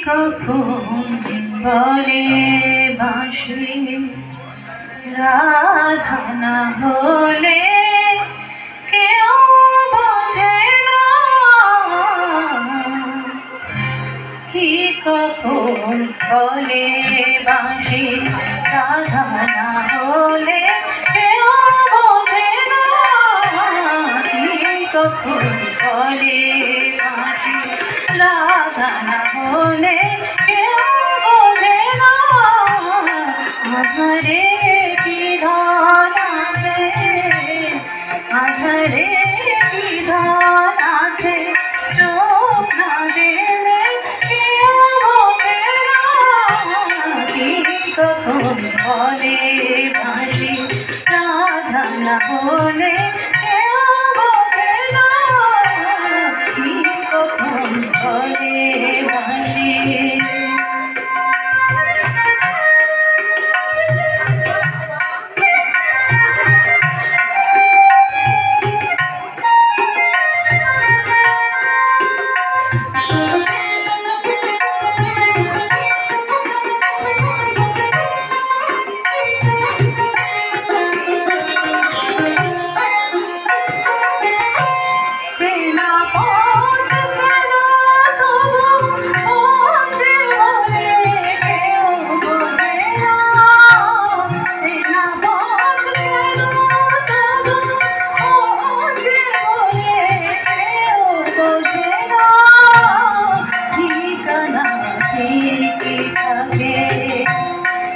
কখন বলে বাঁশি রাধা না হলে কেউ বোঝে না, কি কখন বলে বাঁশি রাধা না হলে কেউ বোঝে না, কি কখন বলে বাঁশি রাধা না হলে কেউ বোঝে না, আধারে কি ধন আছে, আধারে কি ধন আছে, চোখ না জেলে কেউ বোঝে না, কি কখন বলে বাঁশি রাধা না হলে কেউ বোঝে না, কি কখন বলে বাঁশি।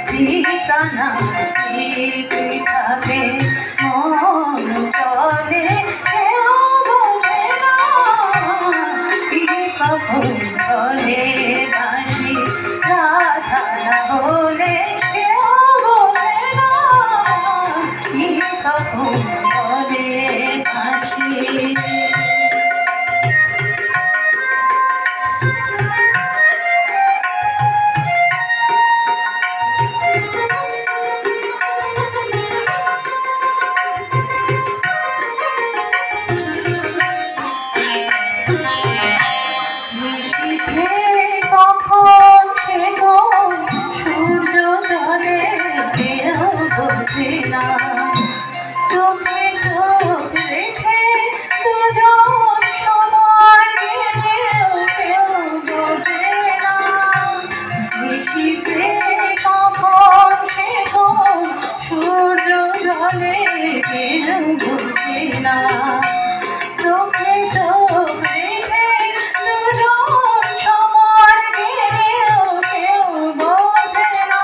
ঠিকানা ঠিক থাকে মন চলে কেউ বোঝে না, কি কখন বলে বাঁশি রাধা না হলে কেউ বোঝে না, কি কখন বলে বাঁশি। চোখে চোখ রেখে দুজন সময় গেলেও কেউ বোঝে না, নিশীথে কখন সে কোন সূর্য জলে কেউ বোঝে না, চোখে চোখ রেখে দুজন সময় গেলেও কেউ বোঝে না,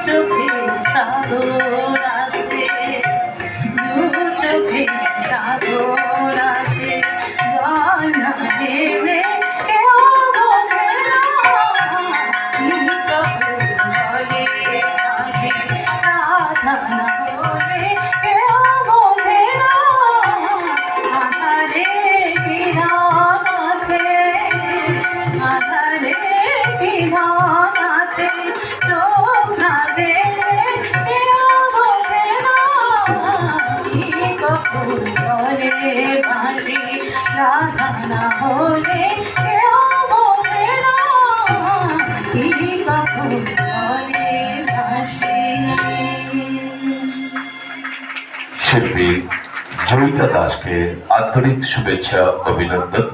চোখে সাগর আছে, দু চোখে সাগর আছে, জল না ঢেলে কেউ বোঝে না, কি কখন বলে বাঁশি রাধা না হলে কেউ বোঝে না, আধারে কি ধন আছে, আধারে কি ধন আছে, চোখ না জেলে কেউ বোঝে না, কি কখন বলে বাঁশি রাধা না হলে কেউ বোঝে না, কি কখন বলে বাঁশি। শিল্পী জয়িতা দাসকে আন্তরিক শুভেচ্ছা অভিনন্দন।